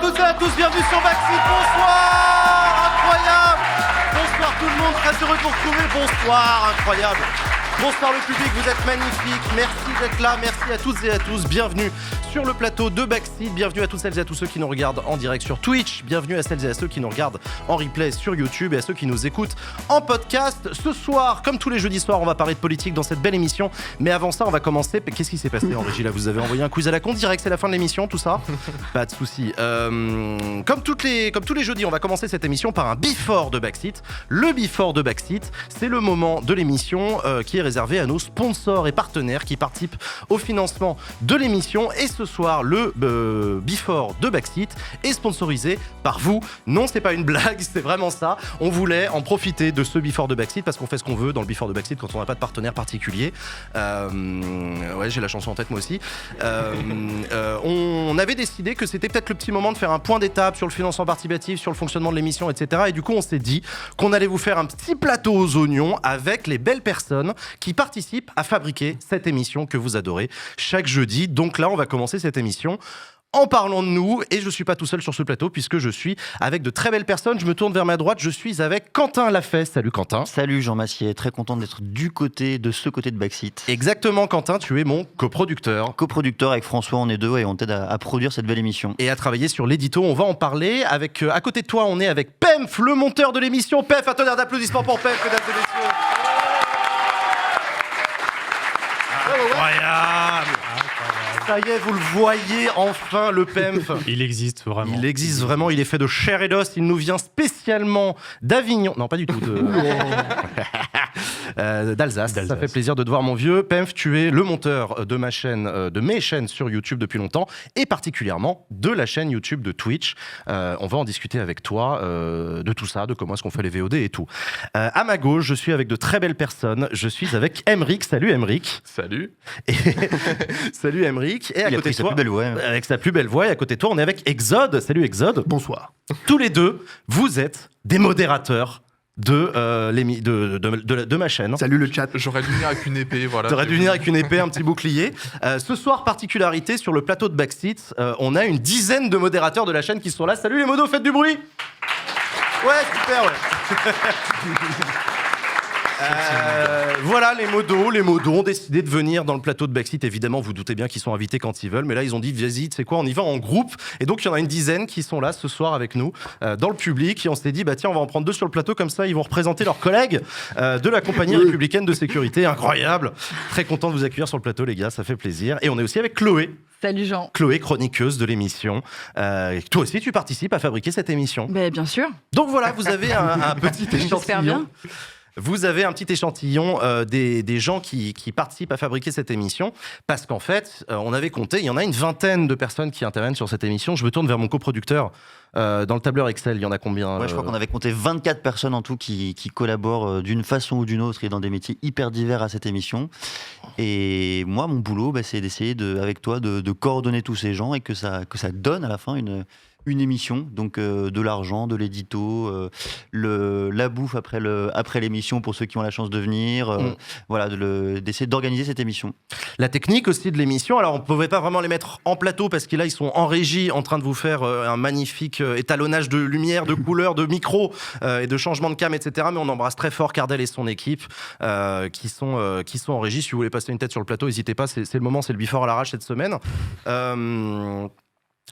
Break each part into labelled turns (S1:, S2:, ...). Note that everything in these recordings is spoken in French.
S1: toutes et à tous, bienvenue sur Backseat, bonsoir, incroyable. Bonsoir tout le monde, très heureux de vous retrouver, bonsoir, incroyable. Bonsoir le public, vous êtes magnifiques, merci d'être là, merci à toutes et à tous, bienvenue sur le plateau de Backseat, bienvenue à toutes celles et à tous ceux qui nous regardent en direct sur Twitch, bienvenue à celles et à ceux qui nous regardent en replay sur YouTube et à ceux qui nous écoutent en podcast. Ce soir, comme tous les jeudis soirs, on va parler de politique dans cette belle émission, mais avant ça, on va commencer. Qu'est-ce qui s'est passé en régie là? Vous avez envoyé un quiz à la con direct, c'est la fin de l'émission, tout ça? Pas de soucis. Comme tous les jeudis, on va commencer cette émission par un before de Backseat. Le before de Backseat, c'est le moment de l'émission qui est réservé à nos sponsors et partenaires qui participent au financement de l'émission. Et ce soir, le before de Backseat est sponsorisé par vous. Non, c'est pas une blague, c'est vraiment ça. On voulait en profiter de ce before de Backseat parce qu'on fait ce qu'on veut dans le before de Backseat quand on n'a pas de partenaire particulier. Ouais, j'ai la chanson en tête moi aussi. On avait décidé que c'était peut-être le petit moment de faire un point d'étape sur le financement participatif, sur le fonctionnement de l'émission, etc. Et du coup, on s'est dit qu'on allait vous faire un petit plateau aux oignons avec les belles personnes qui participent à fabriquer cette émission que vous adorez chaque jeudi. Donc là, on va commencer cette émission en parlant de nous, et je suis pas tout seul sur ce plateau puisque je suis avec de très belles personnes. Je me tourne vers ma droite, je suis avec Quentin Lafesse. Salut Quentin.
S2: Salut Jean Massier, très content d'être de ce côté de Backseat.
S1: Exactement Quentin, tu es mon coproducteur.
S2: Coproducteur avec François, on est deux et on t'aide à produire cette belle émission.
S1: Et à travailler sur l'édito, on va en parler. Avec, à côté de toi, on est avec Pemf, le monteur de l'émission. Pemf, un tonnerre d'applaudissements pour Pemf, mesdames et messieurs. Incroyable. Ça y est, vous le voyez enfin, le Pemf.
S3: Il existe vraiment.
S1: Il existe vraiment, il est fait de chair et d'os. Il nous vient spécialement d'Avignon. Non, pas du tout. D'Alsace. Ça fait plaisir de te voir, mon vieux. Pemf, tu es le monteur de ma chaîne, de mes chaînes sur YouTube depuis longtemps, et particulièrement de la chaîne YouTube de Twitch. On va en discuter avec toi de tout ça, de comment est-ce qu'on fait les VOD et tout. À ma gauche, je suis avec de très belles personnes. Je suis avec Emric. Salut Emric.
S4: Salut.
S1: Salut Emric. Et à côté de toi,
S2: sa plus belle voix.
S1: avec sa plus belle voix, et à côté de toi, on est avec Exode. Salut Exode.
S5: Bonsoir.
S1: Tous les deux, vous êtes des modérateurs de ma chaîne.
S5: Salut le chat.
S4: J'aurais dû venir avec une épée, voilà.
S1: T'aurais dû venir avec une épée, un petit bouclier. Ce soir, particularité, sur le plateau de Backseat, on a une dizaine de modérateurs de la chaîne qui sont là. Salut les modos, faites du bruit. Ouais, super, ouais. Voilà, les modos ont décidé de venir dans le plateau de Backseat. Évidemment, vous doutez bien qu'ils sont invités quand ils veulent, mais là ils ont dit vas-y, tu sais quoi, on y va en groupe. Et donc il y en a une dizaine qui sont là ce soir avec nous dans le public, et on s'est dit bah tiens, on va en prendre deux sur le plateau, comme ça ils vont représenter leurs collègues de la compagnie républicaine de sécurité. Incroyable. Très content de vous accueillir sur le plateau, les gars, ça fait plaisir. Et on est aussi avec Chloé.
S6: Salut Jean.
S1: Chloé, chroniqueuse de l'émission. Toi aussi, tu participes à fabriquer cette émission.
S6: Ben, bien sûr.
S1: Donc voilà, vous avez un petit
S6: J'espère
S1: échantillon.
S6: bien.
S1: Vous avez un petit échantillon des gens qui participent à fabriquer cette émission, parce qu'en fait, on avait compté, il y en a une vingtaine de personnes qui interviennent sur cette émission. Je me tourne vers mon coproducteur. Dans le tableur Excel, il y en a combien?
S2: Ouais, je crois qu'on avait compté 24 personnes en tout qui collaborent d'une façon ou d'une autre et dans des métiers hyper divers à cette émission. Et moi, mon boulot, c'est d'essayer avec toi de coordonner tous ces gens et que ça donne à la fin une émission, donc de l'argent, de l'édito, la bouffe après l'émission pour ceux qui ont la chance de venir, voilà, d'essayer d'organiser cette émission.
S1: La technique aussi de l'émission, alors on ne pouvait pas vraiment les mettre en plateau parce que là ils sont en régie en train de vous faire un magnifique étalonnage de lumière, de couleurs, de micros et de changement de cam, etc. Mais on embrasse très fort Cardel et son équipe qui sont en régie. Si vous voulez passer une tête sur le plateau, n'hésitez pas, c'est le moment, c'est le before à l'arrache cette semaine.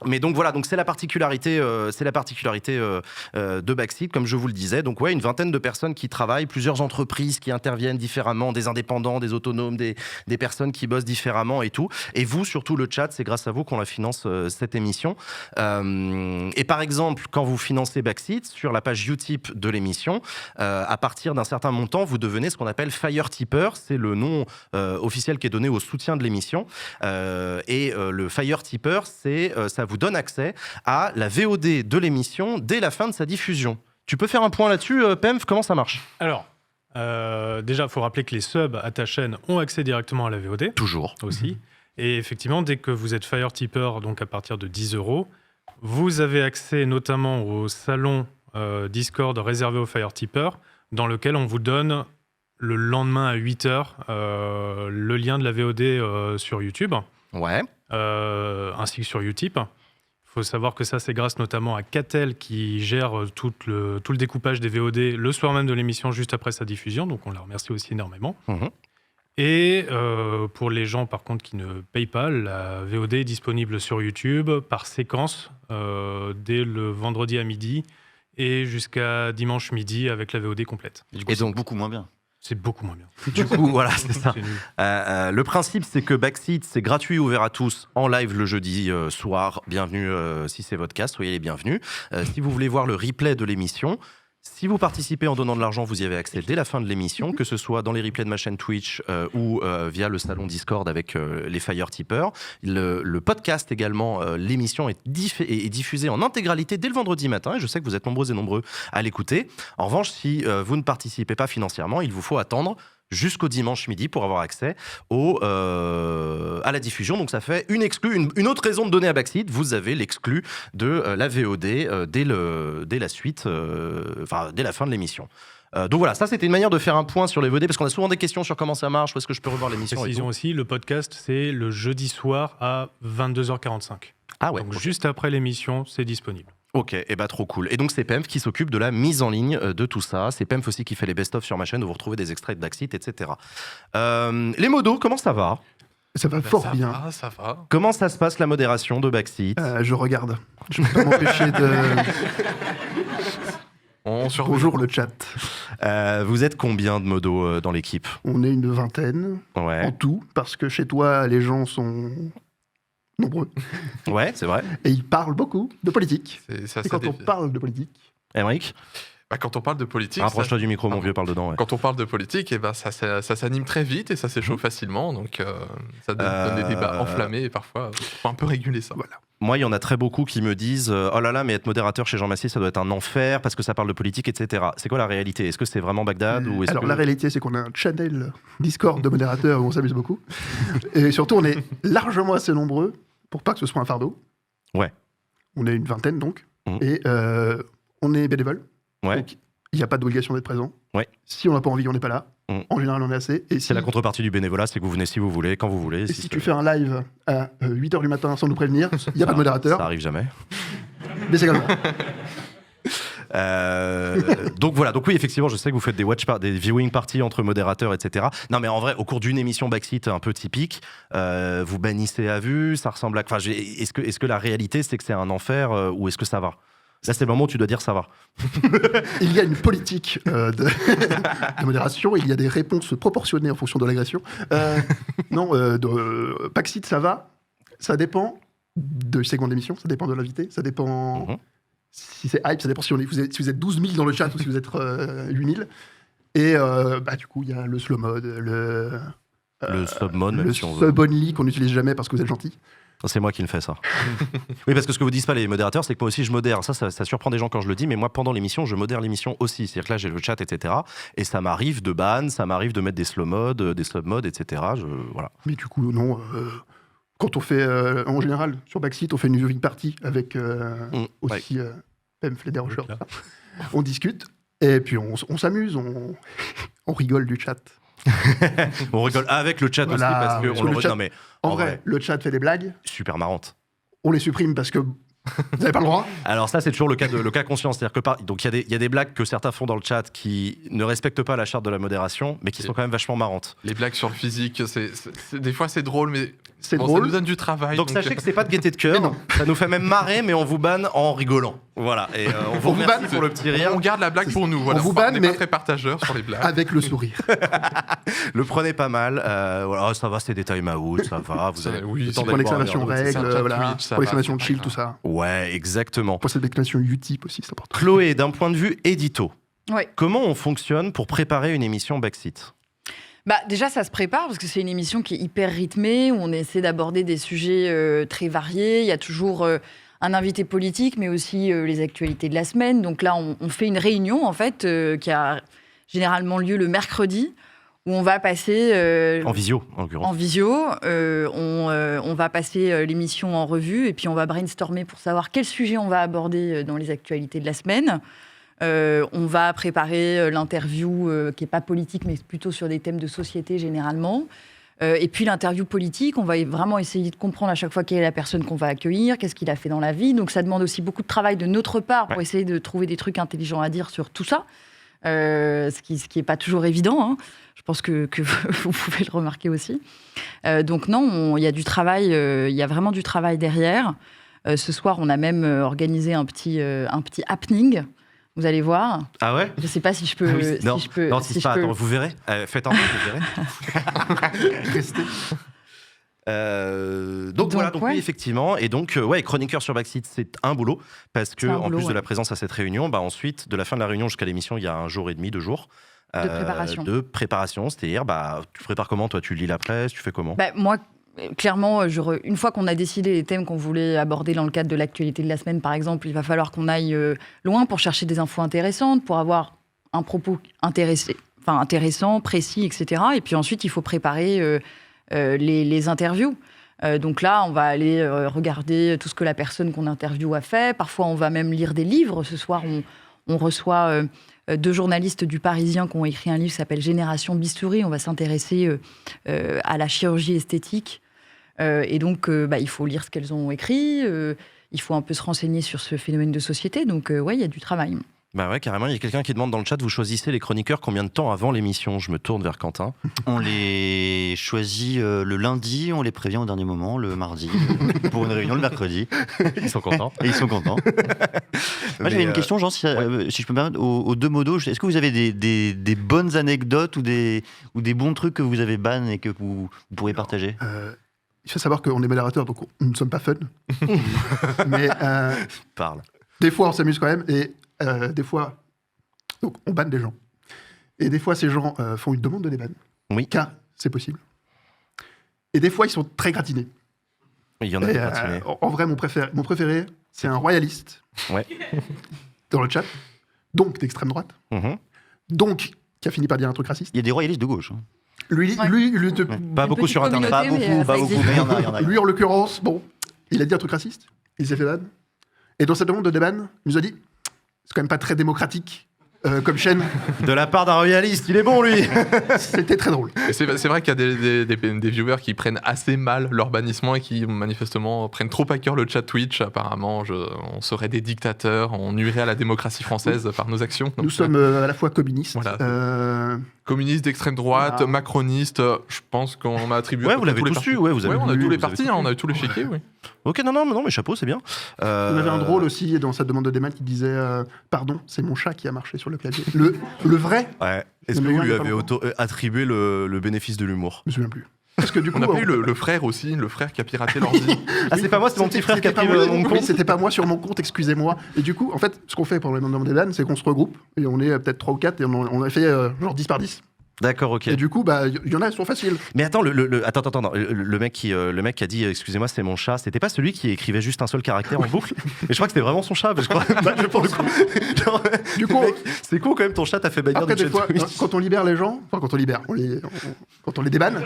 S1: Mais donc voilà, donc c'est la particularité de Backseat, comme je vous le disais. Donc ouais, une vingtaine de personnes qui travaillent, plusieurs entreprises qui interviennent différemment, des indépendants, des autonomes, des personnes qui bossent différemment et tout. Et vous, surtout le chat, c'est grâce à vous qu'on la finance cette émission. Et par exemple, quand vous financez Backseat sur la page Utip de l'émission, à partir d'un certain montant, vous devenez ce qu'on appelle Fire Tipper. C'est le nom officiel qui est donné au soutien de l'émission. Le Fire Tipper, ça vous donne accès à la VOD de l'émission dès la fin de sa diffusion. Tu peux faire un point là-dessus, Pemf, comment ça marche?
S3: Alors, déjà, il faut rappeler que les subs à ta chaîne ont accès directement à la VOD.
S1: Toujours.
S3: Aussi. Et effectivement, dès que vous êtes Fire Tipper, donc à partir de 10 €, vous avez accès notamment au salon Discord réservé aux Fire Tipper, dans lequel on vous donne le lendemain à 8h le lien de la VOD sur YouTube.
S1: Ouais.
S3: Ainsi que sur Utip. Il Il faut savoir que ça, c'est grâce notamment à Catel qui gère tout le découpage des VOD le soir même de l'émission, juste après sa diffusion. Donc, on la remercie aussi énormément. Et pour les gens, par contre, qui ne payent pas, la VOD est disponible sur YouTube par séquence dès le vendredi à midi et jusqu'à dimanche midi avec la VOD complète.
S2: Et donc beaucoup moins bien.
S3: C'est beaucoup moins bien.
S4: Du coup, voilà, c'est ça.
S3: C'est nul.
S4: Le principe, c'est que Backseat, c'est gratuit, ouvert à tous, en live le jeudi soir. Bienvenue, si c'est votre cas, soyez les bienvenus. Si vous voulez voir le replay de l'émission, si vous participez en donnant de l'argent, vous y avez accès dès la fin de l'émission, que ce soit dans les replays de ma chaîne Twitch ou via le salon Discord avec les Fire Tippers. Le podcast également, l'émission est diffusée en intégralité dès le vendredi matin, et je sais que vous êtes nombreux et nombreux à l'écouter. En revanche, si vous ne participez pas financièrement, il vous faut attendre jusqu'au dimanche midi pour avoir accès à la diffusion. Donc ça fait une autre raison de donner à Backseat. Vous avez l'exclu de la VOD dès la suite, dès la fin de l'émission. Donc voilà, ça c'était une manière de faire un point sur les VOD, parce qu'on a souvent des questions sur comment ça marche, où est-ce que je peux revoir l'émission.
S3: Précision aussi, le podcast, c'est le jeudi soir à 22h45.
S4: Ah ouais.
S3: Donc juste après l'émission, c'est disponible.
S4: Ok, et bah trop cool. Et donc c'est Pemph qui s'occupe de la mise en ligne de tout ça. C'est Pemph aussi qui fait les best-of sur ma chaîne où vous retrouvez des extraits de Backseat, etc. Les modos, comment ça va ?
S5: Ça va fort bien.
S6: Ça va.
S4: Comment ça se passe la modération de Backseat ?
S5: Je regarde. Je ne peux pas m'empêcher de... Bonjour le chat.
S4: Vous êtes combien de modos dans l'équipe ?
S5: On est une vingtaine en tout, parce que chez toi, les gens sont nombreux.
S4: Ouais, c'est vrai.
S5: Et ils parlent beaucoup de politique.
S6: Ça
S5: Et quand on parle de politique...
S4: Émeric ?
S6: Quand on parle de politique...
S4: Rapproche-toi du micro, mon vieux, parle dedans. Ouais.
S6: Quand on parle de politique, eh ben, ça s'anime très vite et ça s'échauffe facilement. Donc ça donne des débats enflammés et parfois, il faut un peu réguler ça.
S5: Voilà.
S4: Moi, il y en a très beaucoup qui me disent « Oh là là, mais être modérateur chez Jean Massier, ça doit être un enfer parce que ça parle de politique, etc. » C'est quoi la réalité ? Est-ce que c'est vraiment Bagdad ou
S5: Alors, la réalité, c'est qu'on a un channel Discord de modérateurs où on s'amuse beaucoup. Et surtout, on est largement assez nombreux pour pas que ce soit un fardeau.
S4: Ouais.
S5: On est une vingtaine, donc.
S4: Mmh.
S5: Et on est bénévole.
S4: Ouais.
S5: Donc, il n'y a pas d'obligation d'être présent.
S4: Ouais.
S5: Si on n'a pas envie, on n'est pas là.
S4: Mmh.
S5: En général, on est assez. Et
S4: C'est la contrepartie du bénévolat, c'est que vous venez si vous voulez, quand vous voulez.
S5: Et si tu fais un live à 8h du matin sans nous prévenir, il n'y a pas de modérateur.
S4: Ça arrive jamais.
S5: Mais c'est comme ça.
S4: Donc voilà, donc oui, effectivement, je sais que vous faites des viewing parties entre modérateurs, etc. Non, mais en vrai, au cours d'une émission Backseat un peu typique, vous bannissez à vue, ça ressemble à... Enfin, est-ce que la réalité, c'est que c'est un enfer ou est-ce que ça va ? Là, c'est le moment où tu dois dire ça va.
S5: Il y a une politique de modération, il y a des réponses proportionnées en fonction de l'agression. Backseat, ça va. Ça dépend de secondes d'émission, ça dépend de l'invité, ça dépend si c'est hype, ça dépend si vous êtes 12 000 dans le chat ou si vous êtes 8 000. Et du coup, il y a le slow mode, le
S4: sub mode, même
S5: le
S4: si on veut.
S5: sub only qu'on n'utilise jamais parce que vous êtes gentil.
S4: C'est moi qui le fais, ça. Oui, parce que ce que vous disent pas les modérateurs, c'est que moi aussi je modère. Ça surprend des gens quand je le dis, mais moi pendant l'émission, je modère l'émission aussi. C'est-à-dire que là, j'ai le chat, etc. Et ça m'arrive de ban, ça m'arrive de mettre des slow modes, des sub modes, etc. Voilà.
S5: Mais du coup, non. Quand on fait, en général, sur Backseat, on fait une viewing party avec aussi Pemph, les dérocheurs. On discute et puis on s'amuse, on rigole du chat.
S4: On rigole avec le chat
S5: Voilà,
S4: aussi parce que on le
S5: chat,
S4: non, mais
S5: en vrai, le chat fait des blagues.
S4: Super marrante.
S5: On les supprime parce que vous n'avez pas le droit.
S4: Alors ça, c'est toujours le cas conscient. C'est-à-dire que donc il y a des blagues que certains font dans le chat qui ne respectent pas la charte de la modération, mais qui sont quand même vachement marrantes.
S6: Les blagues sur le physique, des fois c'est drôle, mais
S5: c'est drôle.
S6: Ça nous donne du travail.
S4: Donc sachez que c'est pas de gaieté de cœur. Ça nous fait même marrer, mais on vous banne en rigolant. Voilà. Et on vous remercie pour le petit rire.
S6: On garde la blague pour nous. Voilà.
S5: On vous banne,
S6: n'est
S5: mais
S6: pas très partageur sur les blagues.
S5: Avec le sourire.
S4: Le prenez pas mal. Voilà, ça va, c'est des time out, ça va. Vous avez
S5: pour l'exclamation règle, voilà. Pour l'exclamation chill, tout ça.
S4: Ouais, exactement.
S5: Pour cette exclamation Utip aussi, c'est important.
S4: Chloé, d'un point de vue édito,
S7: ouais.
S4: Comment on fonctionne pour préparer une émission Backseat ?
S7: Déjà, ça se prépare parce que c'est une émission qui est hyper rythmée, où on essaie d'aborder des sujets très variés. Il y a toujours un invité politique, mais aussi les actualités de la semaine. Donc là, on fait une réunion, en fait, qui a généralement lieu le mercredi, où on va passer...
S4: en visio, en l'occurrence.
S7: En visio. On va passer l'émission en revue et puis on va brainstormer pour savoir quel sujet on va aborder dans les actualités de la semaine. On va préparer l'interview qui n'est pas politique, mais plutôt sur des thèmes de société généralement. Et puis l'interview politique, on va vraiment essayer de comprendre à chaque fois quelle est la personne qu'on va accueillir, qu'est-ce qu'il a fait dans la vie. Donc ça demande aussi beaucoup de travail de notre part pour essayer de trouver des trucs intelligents à dire sur tout ça, ce qui n'est pas toujours évident. Hein. Je pense que vous pouvez le remarquer aussi. Donc non, il y a du travail, il y a vraiment du travail derrière. Ce soir, on a même organisé un petit happening. Vous allez voir.
S4: Ah ouais?
S7: Je ne sais pas si je peux.
S4: Non,
S7: si je peux,
S4: non,
S7: si je
S4: pas.
S7: peux...
S4: Attends, vous verrez. Faites un peu, vous verrez.
S5: Restez.
S4: Donc voilà, donc
S7: ouais.
S4: oui, effectivement. Et donc, chroniqueur sur Backseat, c'est un boulot. Parce que, en plus de la présence à cette réunion, ensuite, de la fin de la réunion jusqu'à l'émission, il y a 1 jour et demi, 2 jours. De préparation. C'est-à-dire, tu prépares comment? Toi, tu lis la presse? Tu fais comment?
S7: Moi, clairement, une fois qu'on a décidé les thèmes qu'on voulait aborder dans le cadre de l'actualité de la semaine, par exemple, il va falloir qu'on aille loin pour chercher des infos intéressantes, pour avoir un propos intéressant, précis, etc. Et puis ensuite, il faut préparer les interviews. Donc là, on va aller regarder tout ce que la personne qu'on interviewe a fait. Parfois, on va même lire des livres. Ce soir, on reçoit 2 journalistes du Parisien qui ont écrit un livre qui s'appelle Génération Bistouri. On va s'intéresser à la chirurgie esthétique. Et donc, il faut lire ce qu'elles ont écrit. Il faut un peu se renseigner sur ce phénomène de société. Donc, il y a du travail.
S4: Bah ouais, carrément. Il y a quelqu'un qui demande dans le chat, vous choisissez les chroniqueurs combien de temps avant l'émission? Je me tourne vers Quentin.
S2: On les choisit le lundi, on les prévient au dernier moment, le mardi, pour une réunion le mercredi.
S4: Ils sont contents.
S2: Et ils sont contents. Moi, j'avais une question, Jean, si je peux me permettre, aux 2 modos. Est-ce que vous avez des bonnes anecdotes ou des bons trucs que vous avez ban et que vous pourriez partager?
S5: Il faut savoir qu'on est modérateur, donc nous ne sommes pas fun. Mais
S4: Parle.
S5: des fois, on s'amuse quand même. Et des fois, donc, on banne des gens. Et des fois, ces gens font une demande de déban.
S4: Oui.
S5: Car c'est possible. Et des fois, ils sont très gratinés.
S4: Il y en a des gratinés.
S5: En vrai, mon préféré, c'est un royaliste.
S4: Ouais.
S5: Dans le chat. Donc d'extrême droite.
S4: Mm-hmm.
S5: Donc, qui a fini par dire un truc raciste.
S2: Il y a des royalistes de gauche. Hein.
S5: Lui,
S4: Pas beaucoup sur Internet.
S2: Pas beaucoup, mais il y en a.
S5: lui, en l'occurrence, il a dit un truc raciste. Il s'est fait ban. Et dans cette demande de déban, il nous a dit c'est quand même pas très démocratique comme chaîne.
S4: De la part d'un royaliste, il est bon, lui.
S5: C'était très drôle.
S6: Et c'est vrai qu'il y a des viewers qui prennent assez mal leur bannissement et qui manifestement prennent trop à cœur le chat Twitch. Apparemment, on serait des dictateurs, on nuirait à la démocratie française par nos actions. Donc,
S5: nous sommes à la fois communistes.
S6: Voilà. Communistes d'extrême droite, macronistes, je pense qu'on a attribué.
S4: Ouais, vous l'avez tous su, vous avez
S6: on a
S4: lu,
S6: tous les
S4: vous
S6: partis,
S4: avez
S6: on a tous les chéquiers, oui.
S4: Ok, non, mais chapeau, c'est bien.
S5: On avait un drôle aussi dans cette demande de déban qui disait pardon, c'est mon chat qui a marché sur le clavier. Le vrai.
S4: Ouais. Est-ce que vous lui avez attribué le bénéfice de l'humour?
S5: Je me souviens plus. Parce que du coup,
S6: on a pas eu le frère aussi, le frère qui a piraté l'ordi.
S4: Ah, c'est pas moi, c'est mon petit frère qui a pris mon compte.
S5: C'était pas moi sur mon compte, excusez-moi. Et du coup, en fait, ce qu'on fait pour le demande de déban, c'est qu'on se regroupe et on est peut-être 3 ou 4 et on a fait genre 10 par 10.
S4: D'accord, ok.
S5: Et du coup, il y en a, elles sont faciles.
S4: Mais attends, attends, non, le mec qui a dit excusez-moi, c'est mon chat, c'était pas celui qui écrivait juste un seul caractère en boucle? Mais je crois que c'était vraiment son chat, parce que je crois, pour le coup. Genre, du coup, mec, c'est con quand même, ton chat t'a fait bannir.
S5: Après, des fois, quand on libère les gens, enfin quand on libère, quand on les débanne,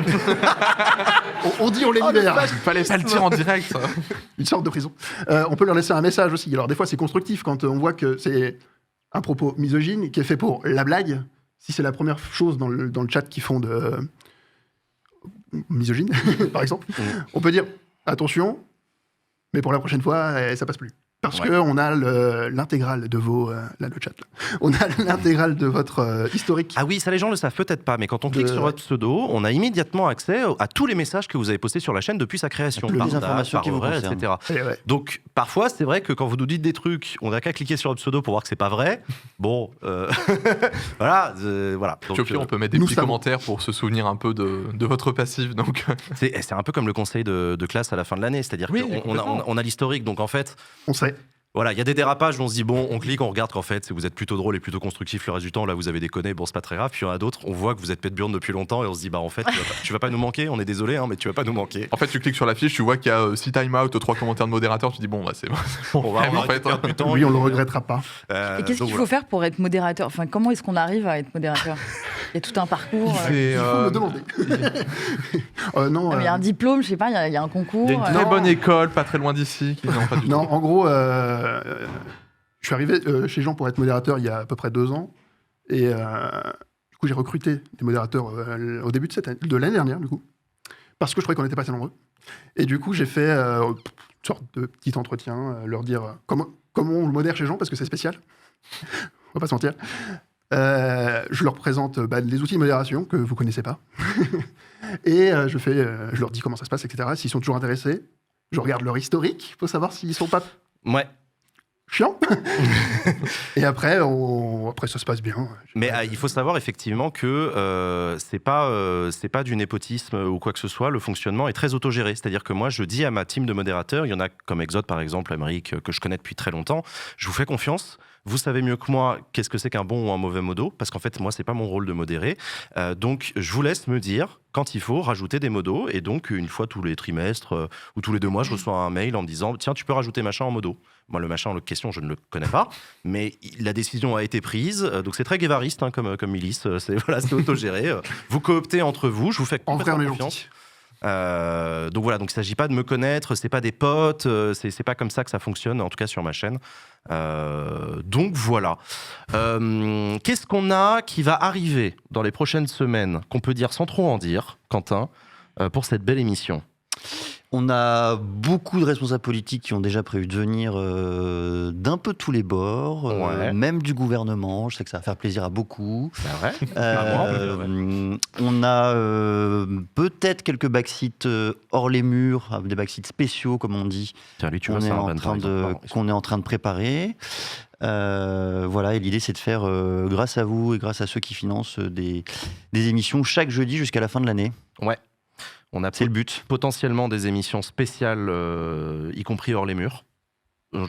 S5: on dit on les libère.
S6: Il fallait pas le dire en direct.
S5: Une sorte de prison. On peut leur laisser un message aussi. Alors des fois, c'est constructif quand on voit que c'est un propos misogyne qui est fait pour la blague. Si c'est la première chose dans le chat qu'ils font de misogyne, par exemple, on peut dire attention, mais pour la prochaine fois, ça passe plus. Parce qu'on a l'intégrale de vos... là, le chat, là. On a l'intégrale de votre historique.
S4: Ah oui, ça les gens le savent peut-être pas, mais quand on clique sur votre pseudo, on a immédiatement accès à tous les messages que vous avez postés sur la chaîne depuis sa création.
S2: Toutes les informations qui vous concernent.
S4: Etc.
S5: Ouais.
S4: Donc, parfois, c'est vrai que quand vous nous dites des trucs, on n'a qu'à cliquer sur votre pseudo pour voir que c'est pas vrai. Bon, voilà.
S6: Donc, au pire, on peut mettre des petits commentaires pour se souvenir un peu de votre passif. Donc.
S4: C'est un peu comme le conseil de classe à la fin de l'année, c'est-à-dire qu'on a l'historique, donc en fait...
S5: On sait.
S4: Voilà, il y a des dérapages où on se dit, bon, on clique, on regarde qu'en fait, vous êtes plutôt drôle et plutôt constructif le reste du temps, là vous avez déconné, bon, c'est pas très grave. Puis il y en a d'autres, on voit que vous êtes pète-burne depuis longtemps et on se dit, bah en fait, tu vas pas nous manquer, on est désolé, hein, mais tu vas pas nous manquer.
S6: En fait, tu cliques sur la fiche, tu vois qu'il y a 6 time-out, 3 commentaires de modérateur, tu dis, bon, bah c'est bon.
S4: On va perdre du temps.
S5: Oui, on le regrettera pas.
S7: Et qu'est-ce qu'il faut faire pour être modérateur? Enfin, comment est-ce qu'on arrive à être modérateur? Il y a tout un parcours.
S5: Il faut me demander. Non,
S7: il y a un diplôme, je sais pas, il y a un concours.
S6: Il y a une très bonne école, pas très loin d'ici.
S5: Non, en gros, je suis arrivé chez Jean pour être modérateur il y a à peu près 2 ans. Et du coup, j'ai recruté des modérateurs au début de l'année dernière, du coup. parce que je croyais qu'on n'était pas assez nombreux. Et du coup, j'ai fait une sorte de petit entretien, leur dire comment on le modère chez les gens, parce que c'est spécial. On va pas se mentir. Je leur présente les outils de modération que vous connaissez pas. Et je leur dis comment ça se passe, etc. S'ils sont toujours intéressés, je regarde leur historique pour savoir s'ils sont pas
S4: Ouais.
S5: chiants. Et après, ça se passe bien.
S4: Mais il faut savoir effectivement que c'est pas du népotisme ou quoi que ce soit. Le fonctionnement est très autogéré. C'est-à-dire que moi, je dis à ma team de modérateurs, il y en a comme Exode par exemple, Amérique, que je connais depuis très longtemps, je vous fais confiance. Vous savez mieux que moi qu'est-ce que c'est qu'un bon ou un mauvais modo, parce qu'en fait, moi, c'est pas mon rôle de modérer. Donc, je vous laisse me dire quand il faut rajouter des modos. Et donc, une fois tous les trimestres ou tous les 2 mois, je reçois un mail en me disant tiens, tu peux rajouter machin en modo. Moi, le machin en question, je ne le connais pas, mais la décision a été prise. Donc, c'est très guévariste comme milice. C'est autogéré. Vous cooptez entre vous. Je vous fais
S5: En vrai, on est
S4: confiance.
S5: gentils.
S4: Donc voilà, donc il ne s'agit pas de me connaître, c'est pas des potes, c'est pas comme ça que ça fonctionne, en tout cas sur ma chaîne. Donc voilà. Qu'est-ce qu'on a qui va arriver dans les prochaines semaines, qu'on peut dire sans trop en dire, Quentin, pour cette belle émission?
S2: On a beaucoup de responsables politiques qui ont déjà prévu de venir d'un peu tous les bords,
S4: Ouais.
S2: même du gouvernement. Je sais que ça va faire plaisir à beaucoup.
S4: C'est vrai.
S2: On a peut-être quelques backseats hors les murs, des backseats spéciaux, comme on dit,
S4: Tiens, lui, tu
S2: qu'on
S4: vois
S2: est,
S4: ça,
S2: en
S4: Ben, par
S2: train
S4: exemple.
S2: de,
S4: Pardon,
S2: qu'on est en train de préparer. Voilà, et l'idée c'est de faire, grâce à vous et grâce à ceux qui financent, des émissions chaque jeudi jusqu'à la fin de l'année.
S4: Ouais. On a
S2: C'est le but.
S4: potentiellement des émissions spéciales, y compris hors les murs.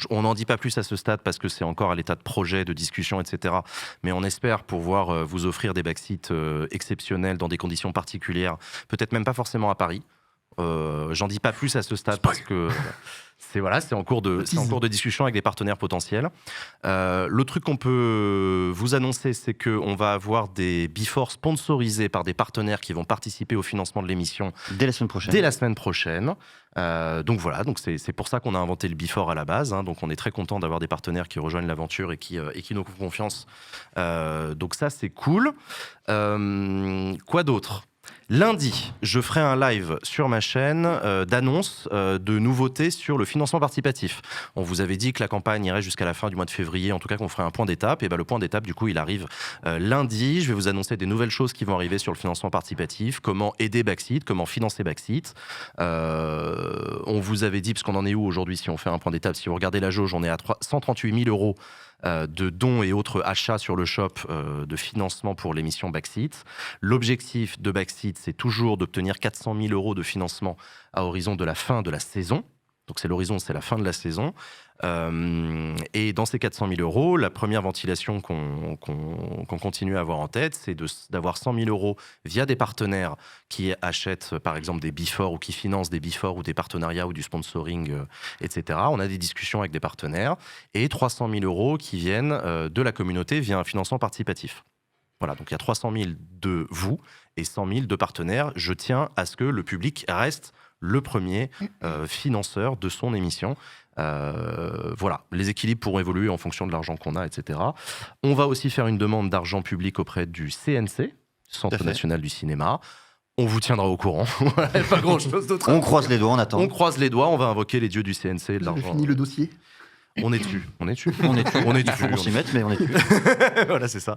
S4: On n'en dit pas plus à ce stade parce que c'est encore à l'état de projet, de discussion, etc. Mais on espère pouvoir vous offrir des backseats exceptionnels dans des conditions particulières, peut-être même pas forcément à Paris. J'en dis pas plus à ce stade parce que c'est en cours de discussion avec des partenaires potentiels. Le truc qu'on peut vous annoncer, c'est qu'on va avoir des before sponsorisés par des partenaires qui vont participer au financement de l'émission
S2: Dès la semaine prochaine.
S4: dès la semaine prochaine. Donc voilà, donc c'est pour ça qu'on a inventé le before à la base. Donc on est très content d'avoir des partenaires qui rejoignent l'aventure et qui nous font confiance. Donc ça, c'est cool. Quoi d'autre ? Lundi, je ferai un live sur ma chaîne d'annonces de nouveautés sur le financement participatif. On vous avait dit que la campagne irait jusqu'à la fin du mois de février, en tout cas qu'on ferait un point d'étape. Et le point d'étape, du coup, il arrive lundi. Je vais vous annoncer des nouvelles choses qui vont arriver sur le financement participatif, comment aider Backseat, comment financer Backseat. On vous avait dit, parce qu'on en est où aujourd'hui si on fait un point d'étape, si vous regardez la jauge, on est à 138 000 € de dons et autres achats sur le shop de financement pour l'émission Backseat. L'objectif de Backseat, c'est toujours d'obtenir 400 000 € de financement à horizon de la fin de la saison. Donc c'est l'horizon, c'est la fin de la saison. Et dans ces 400 000 €, la première ventilation qu'on continue à avoir en tête, c'est d'avoir 100 000 € via des partenaires qui achètent par exemple des before ou qui financent des before ou des partenariats ou du sponsoring, etc. On a des discussions avec des partenaires et 300 000 € qui viennent de la communauté via un financement participatif. Voilà, donc il y a 300 000 de vous et 100 000 de partenaires. Je tiens à ce que le public reste le premier financeur de son émission. Voilà, les équilibres pourront évoluer en fonction de l'argent qu'on a, etc. On va aussi faire une demande d'argent public auprès du CNC, Centre National du Cinéma. On vous tiendra au courant. Pas grand-chose d'autre.
S2: On croise les doigts, on attend.
S4: On croise les doigts, on va invoquer les dieux du CNC et de
S5: Vous avez
S4: l'argent.
S5: fini le dossier.
S4: On est dessus.
S2: On est dessus. Il faut qu'on s'y mette, mais on est dessus.
S4: Voilà, c'est ça.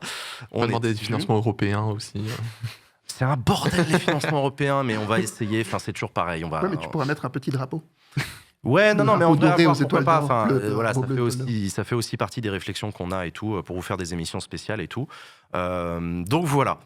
S6: On va demander des
S4: dessus.
S6: financements européens aussi.
S4: C'est un bordel les financements européens, mais on va essayer. Enfin, c'est toujours pareil.
S5: Ouais, mais tu pourras mettre un petit drapeau.
S4: Ouais, non, mais on
S5: drapeau
S4: devrait
S5: doré
S4: avoir,
S5: aux
S4: pourquoi
S5: étoiles
S4: pas.
S5: d'or,
S4: Enfin,
S5: bleu,
S4: voilà,
S5: drapeau bleu,
S4: ça fait aussi partie des réflexions qu'on a et tout pour vous faire des émissions spéciales et tout. Donc voilà.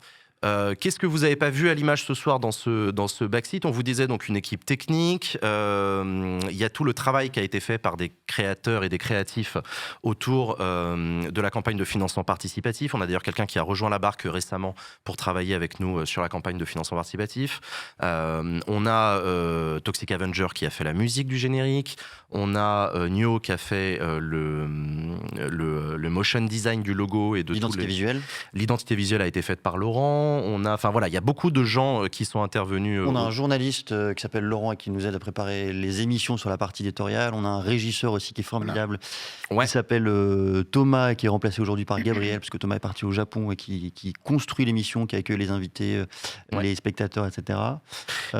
S4: Qu'est-ce que vous n'avez pas vu à l'image ce soir dans ce Backseat ? On vous disait donc une équipe technique. Il y a tout le travail qui a été fait par des créateurs et des créatifs autour de la campagne de financement participatif. On a d'ailleurs quelqu'un qui a rejoint la barque récemment pour travailler avec nous sur la campagne de financement participatif. On a Toxic Avenger qui a fait la musique du générique. On a Nio qui a fait le motion design du logo et de
S2: L'identité visuelle.
S4: L'identité visuelle a été faite par Laurent. enfin voilà, il y a beaucoup de gens qui sont intervenus.
S2: On a un journaliste qui s'appelle Laurent et qui nous aide à préparer les émissions sur la partie éditoriale. On a un régisseur aussi qui est formidable,
S4: Ouais.
S2: qui s'appelle Thomas et qui est remplacé aujourd'hui par Gabriel, parce que Thomas est parti au Japon et qui construit l'émission, qui accueille les invités,
S4: Ouais.
S2: les spectateurs, etc.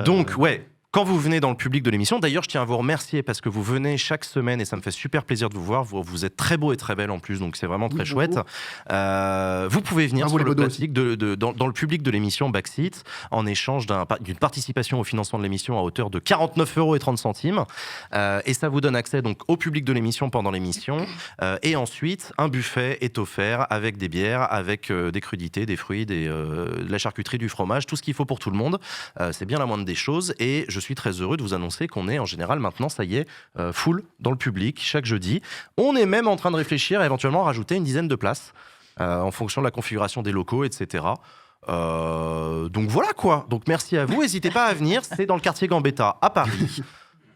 S4: Donc, ouais. Quand vous venez dans le public de l'émission, d'ailleurs, je tiens à vous remercier parce que vous venez chaque semaine et ça me fait super plaisir de vous voir. Vous êtes très beau et très belle en plus, donc c'est vraiment très
S5: Oui,
S4: chouette. Vous pouvez venir
S5: Bravo
S4: sur
S5: les
S4: le
S5: beaux
S4: plastique dans le public de l'émission Backseat en échange d'une participation au financement de l'émission à hauteur de 49,30 €. Et ça vous donne accès donc au public de l'émission pendant l'émission. Et ensuite, un buffet est offert avec des bières, avec des crudités, des fruits, de la charcuterie, du fromage, tout ce qu'il faut pour tout le monde. C'est bien la moindre des choses. Et je suis très heureux de vous annoncer qu'on est en général maintenant, ça y est, full dans le public chaque jeudi. On est même en train de réfléchir à éventuellement rajouter une dizaine de places en fonction de la configuration des locaux, etc. Donc voilà quoi. Donc merci à vous. N'hésitez pas à venir. C'est dans le quartier Gambetta à Paris,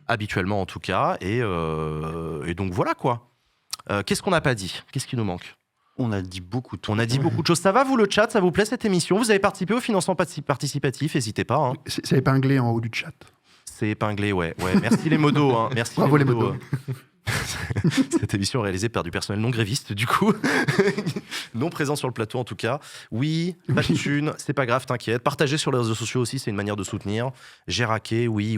S4: habituellement en tout cas. Et donc voilà quoi. Qu'est-ce qu'on n'a pas dit? Qu'est-ce qui nous manque?
S2: On a dit beaucoup de trucs.
S4: On a dit beaucoup de choses. Ça va vous le chat? Ça vous plaît cette émission? Vous avez participé au financement participatif? N'hésitez pas. Hein.
S5: C'est épinglé en haut du chat.
S4: C'est épinglé, ouais. Merci les modos. Hein. Merci
S5: Bravo les modos.
S4: Cette émission est réalisée par du personnel non gréviste, du coup. Non présent sur le plateau, en tout cas. Oui, pas de thune, c'est pas grave, t'inquiète. Partagez sur les réseaux sociaux aussi, c'est une manière de soutenir. J'ai raqué, oui,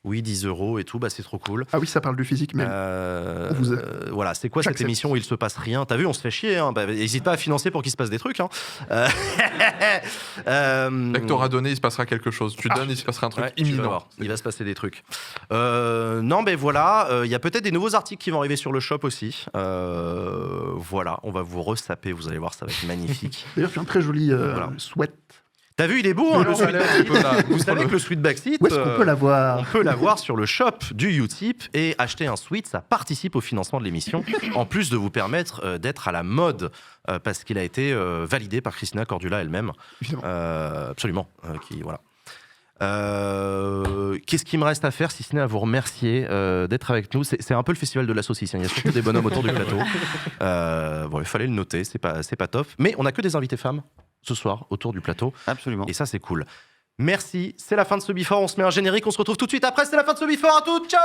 S4: 10 € et tout, bah c'est trop cool.
S5: Ah oui, ça parle du physique, mais
S4: Voilà, c'est quoi cette
S5: J'accepte.
S4: émission où il se passe rien? T'as vu, on se fait chier. Hein. Bah, n'hésite pas à financer pour qu'il se passe des trucs. Hein.
S6: Dès que t'auras donné, il se passera quelque chose. Tu donnes, il se passera un truc
S4: Ouais, tu vas
S6: imminent.
S4: voir, il va se passer des trucs. Non, mais voilà, il y a peut-être des nouveaux articles qui vont arriver sur le shop aussi. Voilà, on va vous ressaper, vous allez voir, ça va être magnifique.
S5: d'ailleurs, j'ai un très joli sweat.
S4: T'as vu, il est beau, hein, le sweat
S6: Un peu là.
S4: Vous savez que le sweat Backseat,
S5: Où est-ce qu'on peut
S4: on
S5: l'avoir?
S4: peut l'avoir sur le shop du Utip et acheter un sweat, ça participe au financement de l'émission, en plus de vous permettre d'être à la mode, parce qu'il a été validé par Christina Cordula elle-même.
S5: Évidemment.
S4: Absolument. Voilà. Qu'est-ce qu'il me reste à faire si ce n'est à vous remercier d'être avec nous? C'est un peu le festival de la saucisse, hein. Il y a surtout des bonhommes autour du plateau. Bon, il fallait le noter, c'est pas top. Mais on n'a que des invités femmes ce soir autour du plateau.
S2: Absolument.
S4: Et ça, c'est cool. Merci, c'est la fin de ce Before. On se met un générique, on se retrouve tout de suite après. C'est la fin de ce Before. À toutes, ciao.